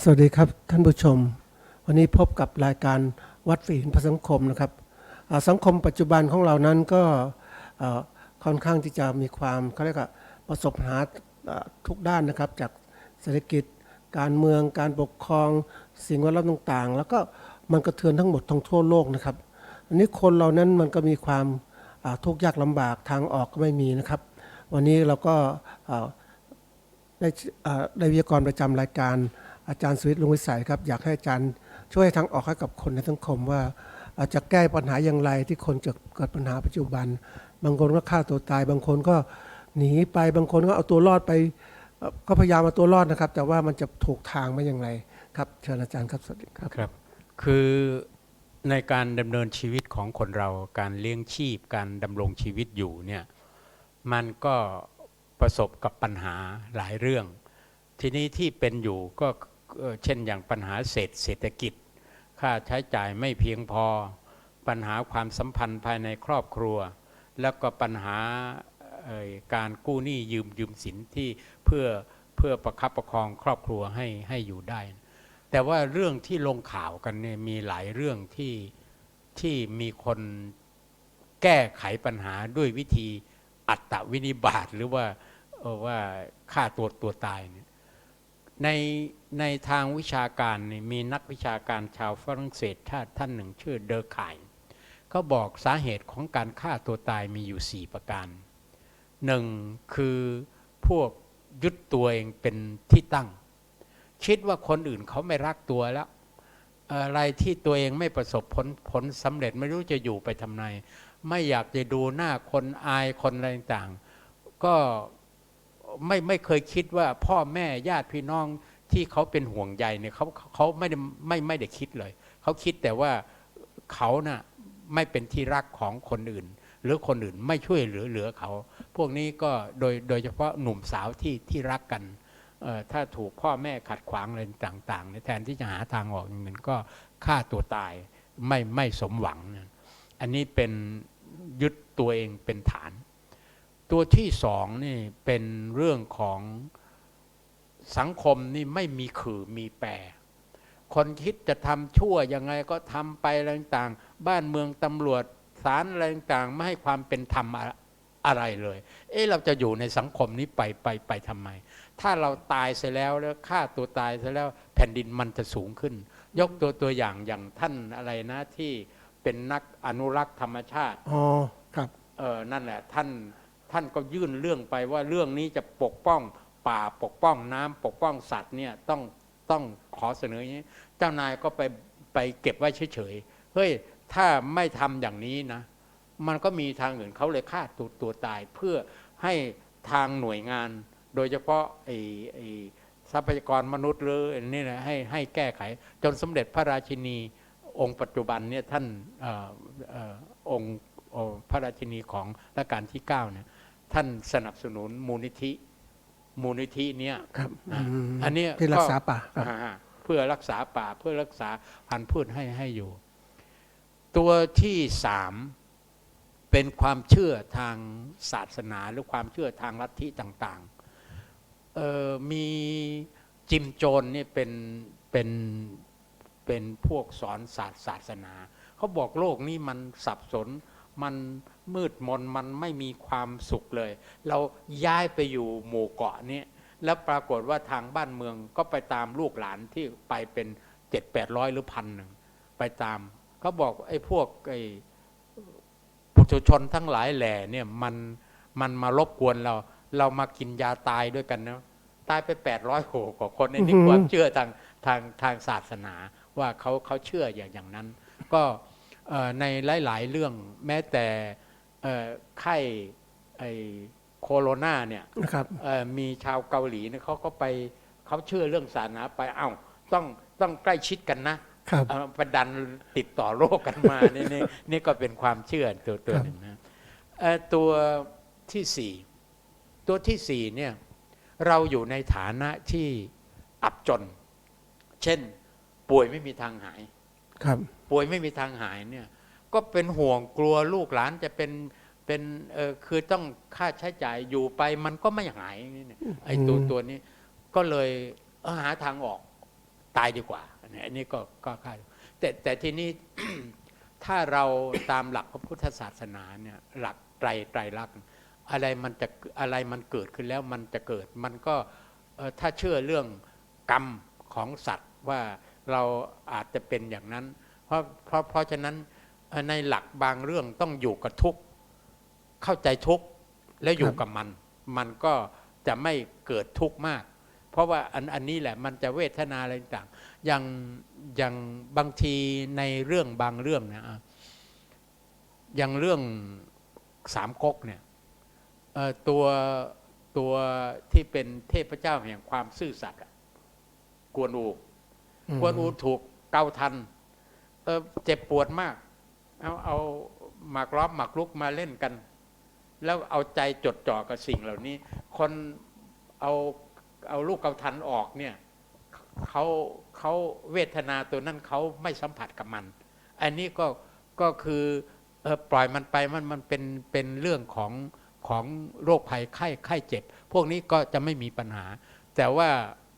สวัสดีครับท่านผู้ชมวันนี้พบกับรายการวัดฝีนพระสังคมนะครับสังคมปัจจุบันของเรานั้นก็ค่อนข้างที่จะมีความเขาเรียกว่าประสบปัญหาทุกด้านนะครับจากเศรษฐกิจการเมืองการปกครองสิ่งแวดล้อมต่างๆแล้วก็มันกระเทือนทั้งหมดทั้งทั่วโลกนะครับอันนี้คนเรานั้นมันก็มีความทุกข์ยากลำบากทางออกก็ไม่มีนะครับวันนี้เราก็ได้วิทยากรประจำรายการอาจารย์สุวิทย์ลุงวิสัยครับอยากให้อาจารย์ช่วยทางออกให้กับคนในสังคมว่าจะแก้ปัญหาอย่างไรที่คนจะเกิดปัญหาปัจจุบันบางคนก็ฆ่าตัวตายบางคนก็หนีไปบางคนก็เอาตัวรอดไปก็พยายามเอาตัวรอดนะครับแต่ว่ามันจะถูกทางไหมอย่างไรครับเชิญอาจารย์ครับสวัสดีครับครับคือในการดำเนินชีวิตของคนเราการเลี้ยงชีพการดำรงชีวิตอยู่เนี่ยมันก็ประสบกับปัญหาหลายเรื่องทีนี้ที่เป็นอยู่ก็เช่นอย่างปัญหาเศรษฐกิจค่าใช้จ่ายไม่เพียงพอปัญหาความสัมพันธ์ภายในครอบครัวแล้วก็ปัญหาการกู้หนี้ยืมสินที่เพื่อประคับประคองครอบครัวให้อยู่ได้แต่ว่าเรื่องที่ลงข่าวกันเนี่ยมีหลายเรื่องที่มีคนแก้ไขปัญหาด้วยวิธีอัตตวินิบาตหรือว่าฆ่าตัวตายเนี่ยในในทางวิชาการเนี่ยมีนักวิชาการชาวฝรั่งเศสท่านหนึ่งชื่อเดอร์ไคน์เขาบอกสาเหตุของการฆ่าตัวตายมีอยู่4ประการหนึ่งคือพวกยึดตัวเองเป็นที่ตั้งคิดว่าคนอื่นเขาไม่รักตัวแล้วอะไรที่ตัวเองไม่ประสบผลสำเร็จไม่รู้จะอยู่ไปทำไมไม่อยากจะดูหน้าคนอายคนอะไรต่างๆก็ไม่เคยคิดว่าพ่อแม่ญาติพี่น้องที่เขาเป็นห่วงใยเนี่ยเขาไม่ได้คิดเลยเขาคิดแต่ว่าเขาน่ะไม่เป็นที่รักของคนอื่นหรือคนอื่นไม่ช่วยเหลือเขาพวกนี้ก็โดยเฉพาะหนุ่มสาวที่รักกันถ้าถูกพ่อแม่ขัดขวางอะไรต่างๆแทนที่จะหาทางออกอย่างนั้นก็ฆ่าตัวตายไม่สมหวังนะอันนี้เป็นยึดตัวเองเป็นฐานตัวที่สองนี่เป็นเรื่องของสังคมนี่ไม่มีขื่อมีแปรคนคิดจะทำชั่วยังไงก็ทำไปอะไรต่างๆบ้านเมืองตำรวจศาลอะไรต่างๆไม่ให้ความเป็นธรรมอะไรเลยเราจะอยู่ในสังคมนี้ไปทำไมถ้าเราตายเสียแล้วฆ่าตัวตายเสียแล้วแผ่นดินมันจะสูงขึ้นยกตัวอย่างท่านอะไรนะที่เป็นนักอนุรักษ์ธรรมชาติอ๋อครับนั่นแหละท่านก็ยื่นเรื่องไปว่าเรื่องนี้จะปกป้องป่าปกป้องน้ำปกป้องสัตว์เนี่ยต้องขอเสนออย่างนี้เจ้านายก็ไปเก็บไว้เฉยๆเฮ้ยถ้าไม่ทำอย่างนี้นะมันก็มีทางอื่นเขาเลยฆ่าตัวตายเพื่อให้ทางหน่วยงานโดยเฉพาะไอ้ทรัพยากรมนุษย์หรือนี่นะให้แก้ไขจนสมเด็จพระราชินีองค์ปัจจุบันเนี่ยท่านองค์พระราชินีของรัชกาลที่9เนี่ยท่านสนับสนุนมูลนิธิเนี่ยอันนี้ที่รักษาป่าเพื่อรักษาป่าเพื่อรักษาพันธุ์พืชให้อยู่ตัวที่3เป็นความเชื่อทางศาสนาหรือความเชื่อทางลัทธิต่างๆมีจิมโจนนี่เป็นพวกสอนศาสนาเขาบอกโลกนี้มันสับสนมันมืดมนมันไม่มีความสุขเลยเราย้ายไปอยู่หมู่เกาะนี้แล้วปรากฏว่าทางบ้านเมืองก็ไปตามลูกหลานที่ไปเป็น700-800หรือ1,000ไปตามเขาบอกไอ้พวกไอ้ปุถุชนทั้งหลายแหล่เนี่ยมันมารบกวนเรามากินยาตายด้วยกันนะตายไป800กว่าคนนี่ความเชื่อทางศาสนาว่าเขาเชื่ออย่างนั้นก็ในหลายๆเรื่องแม้แต่ไข้โคโรนาเนี่ยมีชาวเกาหลีเนี่ยเขาก็ไปเขาเชื่อเรื่องศาสนาไปต้องใกล้ชิดกันนะประดันติดต่อโรคกันมานี่ก็เป็นความเชื่อตัวหนึ่งนะตัวที่สี่เนี่ยเราอยู่ในฐานะที่อับจนเช่นป่วยไม่มีทางหายป่วยไม่มีทางหายเนี่ยก็เป็นห่วงกลัวลูกหลานจะเป็นคือต้องค่าใช้จ่ายอยู่ไปมันก็ไม่หายไอ้ตัวนี้ก็เลยหาทางออก ตายดีกว่าอันนี้ก็ค่าแต่ทีนี้ ถ้าเราตามหลักพระพุทธศาสนาเนี่ยหลักไตรลักษณ์อะไรมันเกิดขึ้นแล้วมันจะเกิดมันก็ถ้าเชื่อเรื่องกรรมของสัตว์ว่าเราอาจจะเป็นอย่างนั้นเพราะฉะนั้นในหลักบางเรื่องต้องอยู่กับทุกข์เข้าใจทุกข์แล้วอยู่กับมันก็จะไม่เกิดทุกข์มากเพราะว่าอันนี้แหละมันจะเวทนาอะไรต่างอย่างบางทีในเรื่องบางเรื่องนะอย่างเรื่องสามก๊กเนี่ยตัวที่เป็นเทพเจ้าแห่งความซื่อสัตย์กวนอูถูกเกาทันเจ็บปวดมากเอาหมากล้อมหมากรุกมาเล่นกันแล้วเอาใจจดจ่อกับสิ่งเหล่านี้คนเอาลูกเกาทันออกเนี่ยเขาเวทนาตัวนั้นเขาไม่สัมผัสกับมันอันนี้ก็คือปล่อยมันไปมันเป็นเรื่องของโรคภัยไข้เจ็บพวกนี้ก็จะไม่มีปัญหาแต่ว่า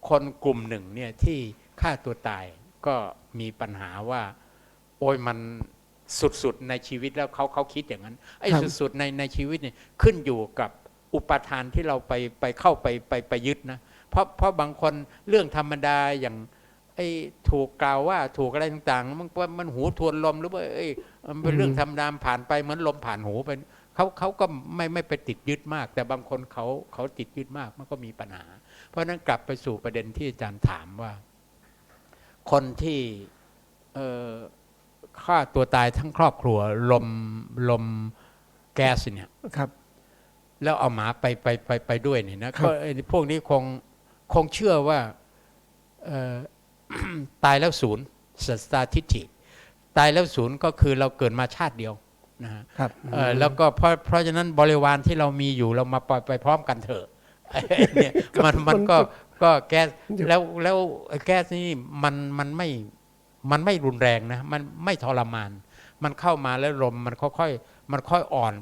คนกลุ่มหนึ่งเนี่ยที่ฆ่าตัวตายก็มีปัญหาว่าโอ้ยมันสุดๆในชีวิตแล้วเขาคิดอย่างนั้นไอ้สุดๆในชีวิตเนี่ยขึ้นอยู่กับอุปทานที่เราไปเข้าไปยึดนะเพราะบางคนเรื่องธรรมดาอย่างไอ้ถูกกล่าวว่าถูกอะไรต่างๆมันหูทวนลมหรือว่ามันเป็นเรื่องธรรมดาผ่านไปเหมือนลมผ่านหูไปเขาก็ไม่ไปติดยึดมากแต่บางคนเขาติดยึดมากมันก็มีปัญหาเพราะนั้นกลับไปสู่ประเด็นที่อาจารย์ถามว่าคนที่ฆ่าตัวตายทั้งครอบครัวลมแก๊สเนี่ยครับแล้วเอาหมาไปด้วยเนี่ยนะก็พวกนี้คงเชื่อว่าตายแล้วศูนย์สัตตาทิฏฐิตายแล้วศูนย์ก็คือเราเกิดมาชาติเดียวนะฮะแล้วก็เพราะฉะนั้นบริวารที่เรามีอยู่เรามาปล่อยไปพร้อมกันเถอะเนี่ยมันก็แก๊สแล้วแก๊สนี่มันไม่รุนแรงนะมันไม่ทรมานมันเข้ามาแล้วลมมันค่อยอ่อน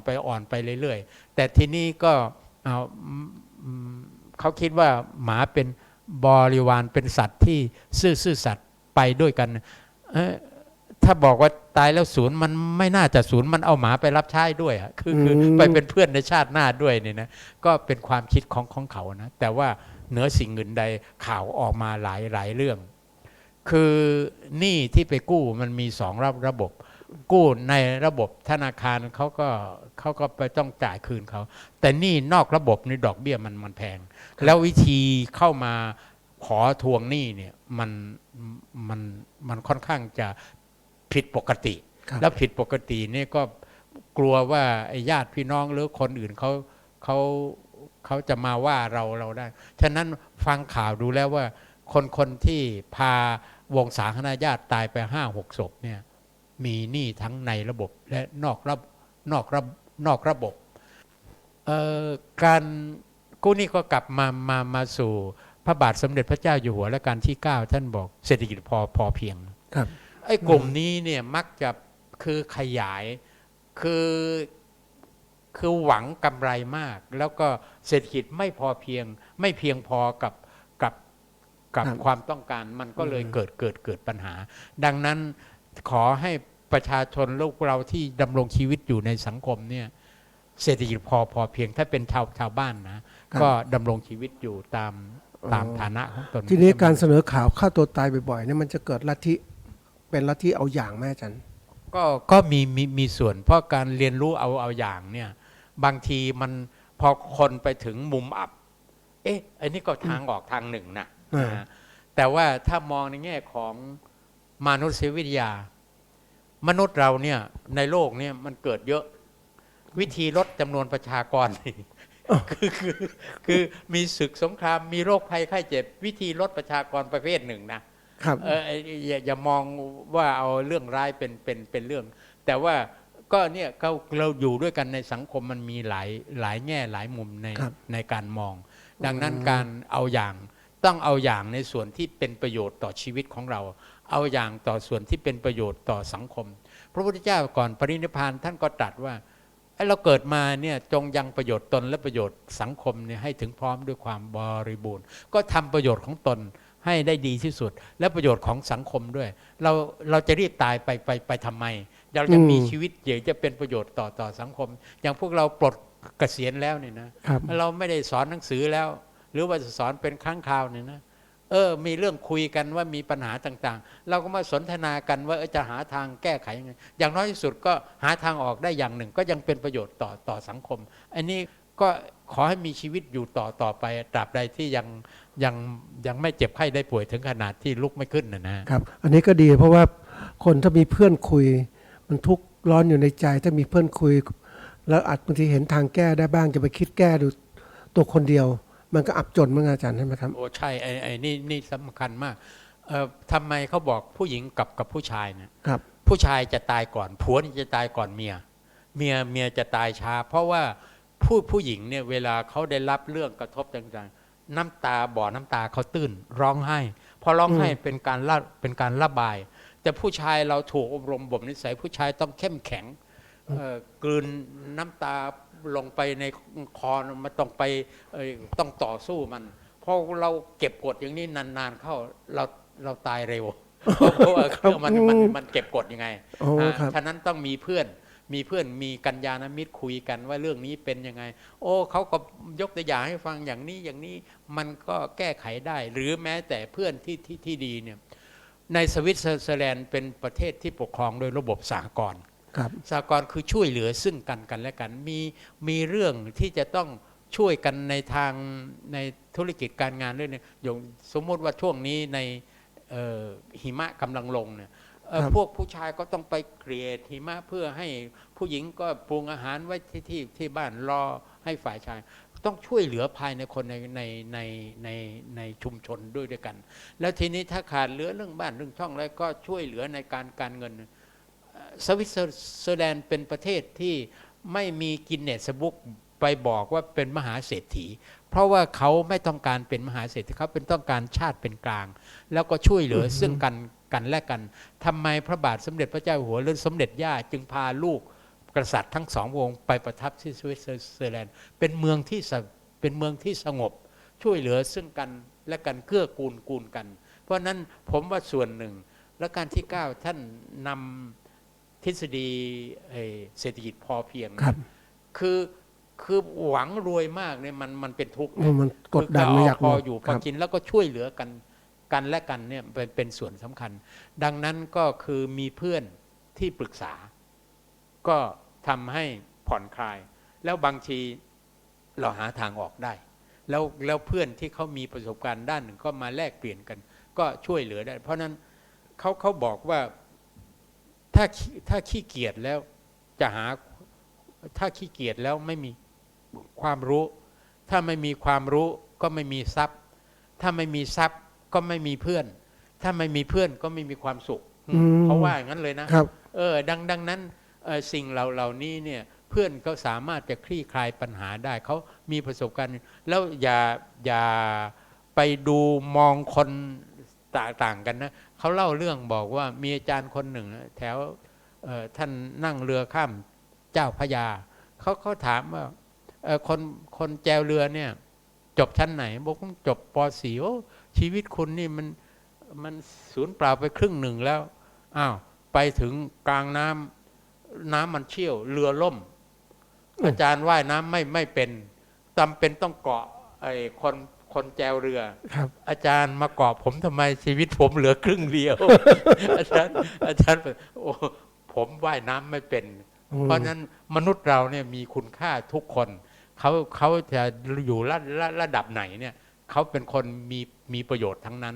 ไปเรื่อยๆแต่ทีนี้ก็เขาคิดว่าหมาเป็นบริวารเป็นสัตว์ที่ซื่อสัตย์ไปด้วยกันถ้าบอกว่าตายแล้วศูนย์มันไม่น่าจะศูนย์มันเอาหมาไปรับใช้ด้วยคือไปเป็นเพื่อนในชาติหน้าด้วยเนี่ยนะก็เป็นความคิดของเขานะแต่ว่าเหนือสิ่งอื่นใดข่าวออกมาหลายเรื่องคือหนี้ที่ไปกู้มันมี2ระบบกู้ในระบบธนาคารเขาก็ไปต้องจ่ายคืนเขาแต่หนี้นอกระบบนี่ดอกเบี้ยมันแพงแล้ววิธีเข้ามาขอทวงหนี้เนี่ยมันค่อนข้างจะผิดปกติแล้วผิดปกตินี่ก็กลัวว่าญาติพี่น้องหรือคนอื่นเขาจะมาว่าเราได้ฉะนั้นฟังข่าวดูแล้วว่าคนที่พาวงศาคณาญาติตายไป5-6 ศพเนี่ยมีหนี้ทั้งในระบบและนอกระบบการกู้หนี้ก็กลับมาสู่พระบาทสมเด็จพระเจ้าอยู่หัวรัชกาลที่9ท่านบอกเศรษฐกิจพอเพียงไอ้กลุ่มนี้เนี่ยมักจะคือขยายคือหวังกำไรมากแล้วก็เศรษฐกิจไม่พอเพียงไม่เพียงพอกับความต้องการมันก็เลยเกิดปัญหาดังนั้นขอให้ประชาชนลูกเราที่ดำรงชีวิตอยู่ในสังคมเนี่ยเศรษฐกิจพอเพียงถ้าเป็นชาวบ้านนะก็ดำรงชีวิตอยู่ตามฐานะของตนทีนี้การเสนอข่าวฆ่าตัวตายบ่อยๆเนี่ยมันจะเกิดลัทธิเป็นลัทธิเอาอย่างแม่จันก็มีส่วนเพราะการเรียนรู้เอาอย่างเนี่ยบางทีมันพอคนไปถึงมุมอับอันนี้ก็ทางออกทางหนึ่งนะแต่ว่าถ้ามองในแง่ของมนุษยวิทยามนุษย์เราเนี่ยในโลกเนี่ยมันเกิดเยอะวิธีลดจำนวนประชากรคือมีศึกสงครามมีโรคภัยไข้เจ็บวิธีลดประชากรประเภทหนึ่งนะครับอย่ามองว่าเอาเรื่องร้ายเป็นเรื่องแต่ว่าก็เนี่ยเราอยู่ด้วยกันในสังคมมันมีหลายแง่หลายมุมในการมองดังนั้นการเอาอย่างต้องเอาอย่างในส่วนที่เป็นประโยชน์ต่อชีวิตของเราเอาอย่างต่อส่วนที่เป็นประโยชน์ต่อสังคมพระพุทธเจ้าก่อนปรินิพพานท่านก็ตรัสว่าเราเกิดมาเนี่ยจงยังประโยชน์ตนและประโยชน์สังคมเนี่ยให้ถึงพร้อมด้วยความบริบูรณ์ก็ทำประโยชน์ของตน ให้ได้ดีที่สุด และประโยชน์ของสังคมด้วย เราจะรีบตายไปทำไมเราจะมีชีวิตเดี๋ยวจะเป็นประโยชน์ต่อสังคม อย่างพวกเราปลดเกษียณแล้วเนี่ยนะครับ เราไม่ได้สอนหนังสือแล้ว หรือว่าจะสอนเป็นครั้งคราวเนี่ยนะมีเรื่องคุยกันว่ามีปัญหาต่างๆ เราก็มาสนทนากันว่าจะหาทางแก้ไขยังไงอย่างน้อยที่สุดก็หาทางออกได้อย่างหนึ่ง ก็ยังเป็นประโยชน์ต่อสังคม อันนี้ก็ขอให้มีชีวิตอยู่ต่อไปตราบใดที่ยังไม่เจ็บไข้ได้ป่วยถึงขนาดที่ลุกไม่ขึ้นนะครับ อันนี้ก็ดีเพราะว่าคนถ้ามีเพื่อนคุย มันทุกข์ร้อนอยู่ในใจ ถ้ามีเพื่อนคุย แล้วอาจบางทีเห็นทางแก้ได้บ้างจะไปคิดแก้ดูตัวคนเดียว มันก็อับจนเหมือนกันอาจารย์ใช่ไหมครับ โอ้ใช่ไอ้นี่สำคัญมากทำไมเขาบอกผู้หญิงกับผู้ชายเนี่ย ครับ ผู้ชายจะตายก่อนผัวนี่จะตายก่อนเมียจะตายช้า เพราะว่าผู้หญิงเนี่ยเวลาเขาได้รับเรื่องกระทบต่างๆน้ำตาน้ำตาเขาตื้นร้องไห้พอร้องไห้เป็นการระบาย แต่ผู้ชายเราถูกอบรมบ่มนิสัยผู้ชายต้องเข้มแข็งกลืนน้ำตาลงไปในคอมันต้องต่อสู้มันเพราะเราเก็บกดอย่างนี้นานๆเข้าเราตายเร็วเพราะว่ามันเก็บกดยังไงฉะนั้นต้องมีเพื่อนมีกัลยาณมิตรคุยกันว่าเรื่องนี้เป็นยังไงเขาก็ยกตัวอย่างให้ฟังอย่างนี้มันก็แก้ไขได้หรือแม้แต่เพื่อนที่ดีเนี่ยในสวิตเซอร์แลนด์เป็นประเทศที่ปกครองโดยระบบสหกรณ์สหกรณ์คือช่วยเหลือซึ่งกันและกันมีเรื่องที่จะต้องช่วยกันในธุรกิจการงานด้วยเนี่ยอย่างสมมติว่าช่วงนี้ในหิมะกำลังลงเนี่ยพวกผู้ชายก็ต้องไปเกลี่ยหิมะเพื่อให้ผู้หญิงก็ปรุงอาหารไว้ที่บ้านรอให้ฝ่ายชายต้องช่วยเหลือภายในคนในชุมชนด้วยกันแล้วทีนี้ถ้าขาดเหลือเรื่องบ้านเรื่องช่องแล้วก็ช่วยเหลือในการเงินสวิตเซอร์แลนด์เป็นประเทศที่ไม่มีกินเนสบุ๊กไปบอกว่าเป็นมหาเศรษฐีเพราะว่าเขาไม่ต้องการเป็นมหาเศรษฐีเขาเป็นต้องการชาติเป็นกลางแล้วก็ช่วยเหลือซึ่งกันและกันทำไมพระบาทสมเด็จพระเจ้าอยู่หัวหรือสมเด็จย่าจึงพาลูกกษัตริย์ทั้งสองพระองค์ไปประทับที่สวิตเซอร์แลนด์เป็นเมืองที่สงบช่วยเหลือซึ่งกันและกันเกื้อกูลกันเพราะนั้นผมว่าส่วนหนึ่งและการที่9ท่านนำทฤษฎีเศรษฐกิจพอเพียงคือหวังรวยมากเนี่ยมันเป็นทุกข์มันกดดันไม่อยากพออยู่พอกินแล้วก็ช่วยเหลือกันและกันเนี่ยเป็นส่วนสำคัญดังนั้นก็คือมีเพื่อนที่ปรึกษาก็ทำให้ผ่อนคลายแล้วบางทีเราหาทางออกได้แล้วเพื่อนที่เขามีประสบการณ์ด้านหนึ่งก็มาแลกเปลี่ยนกันก็ช่วยเหลือได้เพราะนั้นเขาบอกว่าถ้าขี้เกียจแล้วจะหาถ้าขี้เกียจแล้วไม่มีความรู้ถ้าไม่มีความรู้ก็ไม่มีทรัพย์ถ้าไม่มีทรัพย์ก็ไม่มีเพื่อนถ้าไม่มีเพื่อนก็ไม่มีความสุขเขาว่าอย่างนั้นเลยนะครับดังนั้นสิ่งเหล่านี้เนี่ยเพื่อนเขาสามารถจะคลี่คลายปัญหาได้เขามีประสบการณ์แล้วอย่าไปดูมองคนต่างกันนะเขาเล่าเรื่องบอกว่ามีอาจารย์คนหนึ่งแถวท่านนั่งเรือข้ามเจ้าพระยาเขาถามว่าคนแจวเรือเนี่ยจบชั้นไหนบอกว่าจบป .4 โอ้ชีวิตคุณนี่มันสูญเปล่าไปครึ่งหนึ่งแล้วอ้าวไปถึงกลางน้ำมันเชี่ยวเรือล่มอาจารย์ว่ายน้ำไม่เป็นจำเป็นต้องเกาะคนแจวเรืออาจารย์มาเกาะผมทำไมชีวิตผมเหลือครึ่งเดียว อาจารย์โอ้ผมว่ายน้ำไม่เป็นเพราะนั้นมนุษย์เราเนี่ยมีคุณค่าทุกคนเขาจะอยู่ระดับไหนเนี่ยเขาเป็นคนมีประโยชน์ทั้งนั้น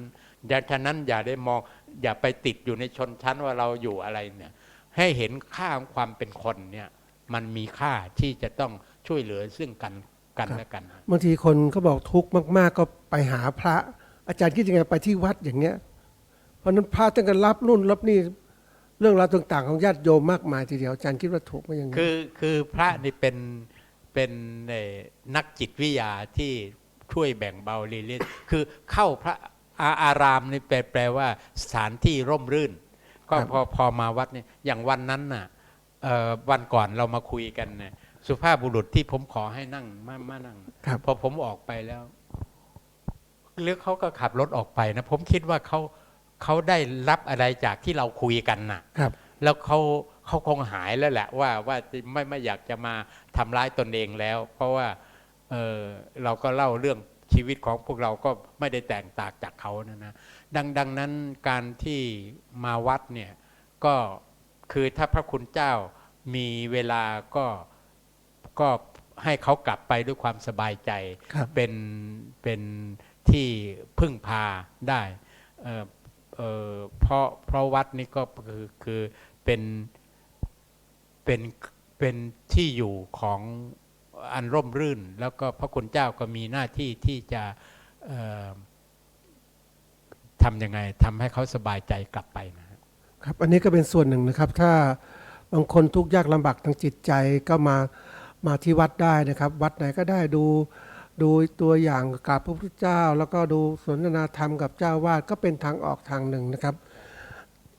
ฉะนั้นอย่าได้มองอย่าไปติดอยู่ในชนชั้นว่าเราอยู่อะไรเนี่ยให้เห็นค่าของความเป็นคนเนี่ยมันมีค่าที่จะต้องช่วยเหลือซึ่งกันและกันบางทีคนเขาบอกทุกข์มากๆก็ไปหาพระอาจารย์คิดยังไงไปที่วัดอย่างเงี้ยเพราะนั้นพระต้องการรับนู่นรับนี่เรื่องราวต่างๆของญาติโยมมากมายทีเดียวอาจารย์คิดว่าถูกไหมอย่างนี้คือพระนี่เป็นนักจิตวิทยาที่ช่วยแบ่งเบาเรื่อยๆคือเข้าพระอารามนี่แปลว่าสถานที่ร่มรื่นก็พอมาวัดเนี่ยอย่างวันนั้นน่ะวันก่อนเรามาคุยกันเนี่ยสุภาพบุรุษที่ผมขอให้นั่งมานั่งพอผมออกไปแล้ว หรือเขาก็ขับรถออกไปนะผมคิดว่าเขาได้รับอะไรจากที่เราคุยกันน่ะ ครับ แล้วเขาคงหายแล้วแหละว่าไม่อยากจะมาทำร้ายตนเองแล้ว เพราะว่าเราก็เล่าเรื่องชีวิตของพวกเราก็ไม่ได้แตกต่างจากเขานะดังนั้นการที่มาวัดเนี่ยก็คือถ้าพระคุณเจ้ามีเวลาก็ให้เขากลับไปด้วยความสบายใจ ครับ เป็นที่พึ่งพาได้เพราะวัดนี้ก็คือเป็นที่อยู่ของอันร่มรื่น แล้วก็พระคุณเจ้าก็มีหน้าที่ที่จะทำยังไงทำให้เขาสบายใจกลับไปนะครับ อันนี้ก็เป็นส่วนหนึ่งนะครับ ถ้าบางคนทุกข์ยากลำบากทางจิตใจก็มาที่วัดได้นะครับ วัดไหนก็ได้ดูตัวอย่างกับพระพุทธเจ้า แล้วก็ดูสนทนาธรรมกับเจ้าวาดก็เป็นทางออกทางหนึ่งนะครับ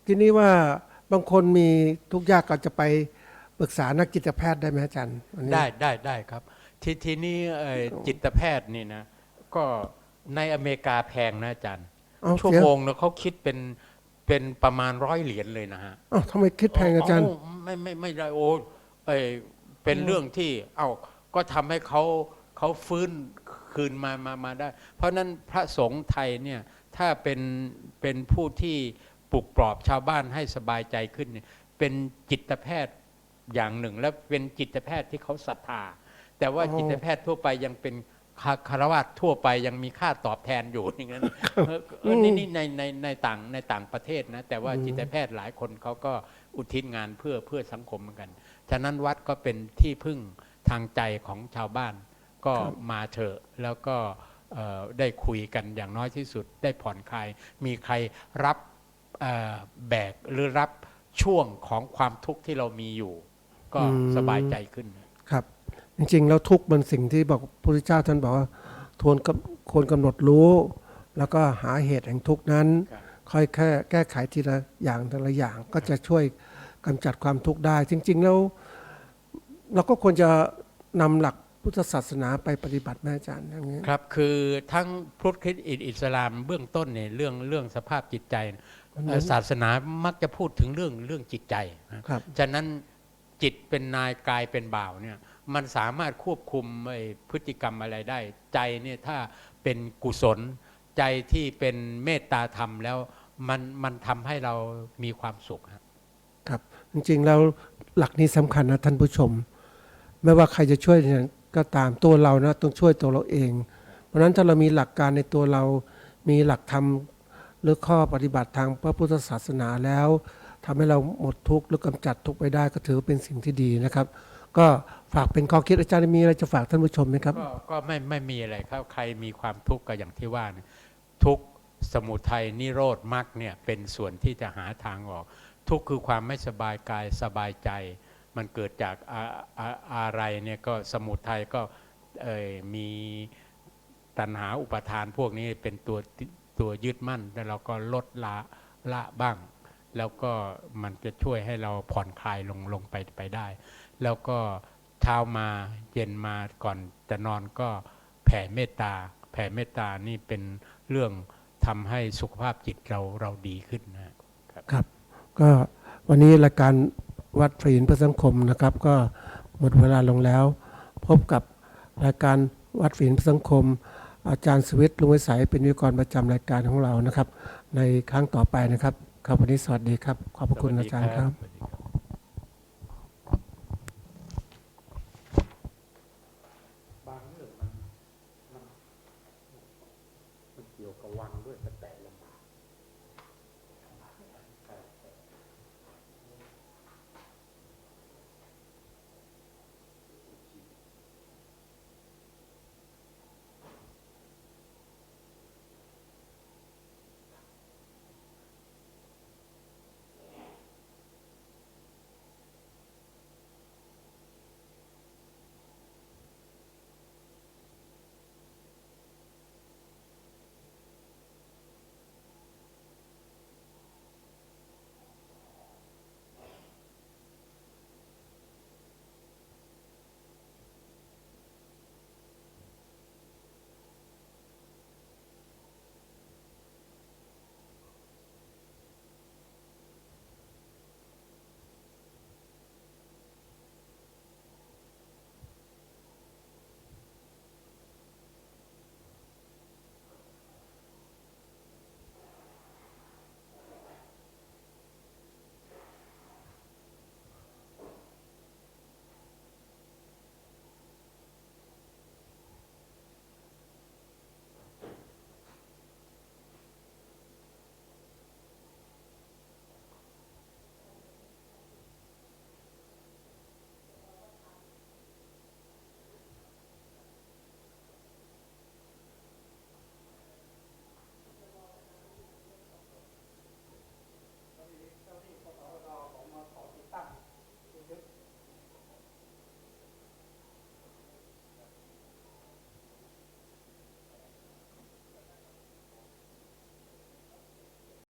ทีนี้ว่าบางคนมีทุกข์ยากก็จะไปปรึกษานักจิตแพทย์ได้ไหมอาจารย์อันนี้ ได้ครับทีนี้จิตแพทย์นี่นะก็ในอเมริกาแพงนะอาจารย์ เอา ชั่ว เสีย โมงเนี่ยเขาคิดเป็นประมาณ100 เหรียญเลยนะฮะ อ้าวทำไมคิดแพงอาจารย์ ไม่ได้โอ้เป็นเรื่องที่ก็ทำให้เขาฟื้นคืนมาได้ เพราะนั้นพระสงฆ์ไทยเนี่ยถ้าเป็นผู้ที่ปลุกปลอบชาวบ้านให้สบายใจขึ้นเนี่ยเป็นจิตแพทย์อย่างหนึ่ง และเป็นจิตแพทย์ที่เขาศรัทธา แต่ว่าจิตแพทย์ทั่วไปยังเป็นคารวะทั่วไปยังมีค่าตอบแทนอยู่อย่างนั้นนี่ในต่างประเทศนะแต่ว่าจิตแพทย์หลายคนเขาก็อุทิศงานเพื่อสังคมเหมือนกันฉะนั้นวัดก็เป็นที่พึ่งทางใจของชาวบ้านก็มาเถอะแล้วก็ได้คุยกันอย่างน้อยที่สุดได้ผ่อนคลายมีใครรับแบกหรือรับช่วงของความทุกข์ที่เรามีอยู่ ก็สบายใจขึ้นครับ จริงๆแล้วทุกข์มันสิ่งที่บอกพระพุทธเจ้าท่านบอกว่าควรกำหนดรู้ แล้วก็หาเหตุแห่งทุกข์นั้น ค่อยแก้ไขทีละอย่างทีละอย่างก็จะช่วยกำจัดความทุกข์ได้ จริง ๆ แล้วเราก็ควรจะนำหลักพุทธศาสนาไปปฏิบัติแม่อาจารย์อย่างนี้ครับคือทั้งพุทธคริสต์อิสลามเบื้องต้นเนี่ยเรื่องสภาพจิตใจศาสนามักจะพูดถึงเรื่องจิตใจนะครับฉะนั้นจิตเป็นนายกายเป็นบ่าวเนี่ยมันสามารถควบคุมพฤติกรรมอะไรได้ใจเนี่ยถ้าเป็นกุศลใจที่เป็นเมตตาธรรมแล้วมันทำให้เรามีความสุขครับจริงๆแล้วหลักนี้สำคัญนะท่านผู้ชมไม่ว่าใครจะช่วยก็ตามตัวเรานะต้องช่วยตัวเราเอง เพราะฉะนั้นถ้าเรามีหลักการในตัวเรามีหลักธรรมหรือข้อปฏิบัติทางพระพุทธศาสนาแล้วทำให้เราหมดทุกข์หรือกำจัดทุกข์ไปได้ก็ถือเป็นสิ่งที่ดีนะครับก็ฝากเป็นข้อคิดอาจารย์มีอะไรจะฝากท่านผู้ชมไหมครับก็ไม่มีอะไรครับใครมีความทุกข์ก็อย่างที่ว่าทุกข์สมุทัยนิโรธมรรคเนี่ยเป็นส่วนที่จะหาทางออกทุกข์คือความไม่สบายกายสบายใจมันเกิดจากอะไรเนี่ยก็สมุทัยก็มีตัณหาอุปทานพวกนี้เป็นตัวยึดมั่นแล้วเราก็ลดละบ้างแล้วก็มันจะช่วยให้เราผ่อนคลายลงไปได้แล้วก็เช้ามาเย็นมาก่อนจะนอนก็แผ่เมตตานี่เป็นเรื่องทำให้สุขภาพจิตเราดีขึ้นนะครับก็วันนี้รายการวัดพระหินเพื่อสังคมนะครับก็หมดเวลาลงแล้วพบกับรายการวัดพระหินเพื่อสังคมอาจารย์สวิทย์ลุงวิสัยเป็นวิทยากรประจำรายการของเรานะครับในครั้งต่อไปนะครับครับวันนี้สวัสดีครับขอบพระคุณอาจารย์ครับ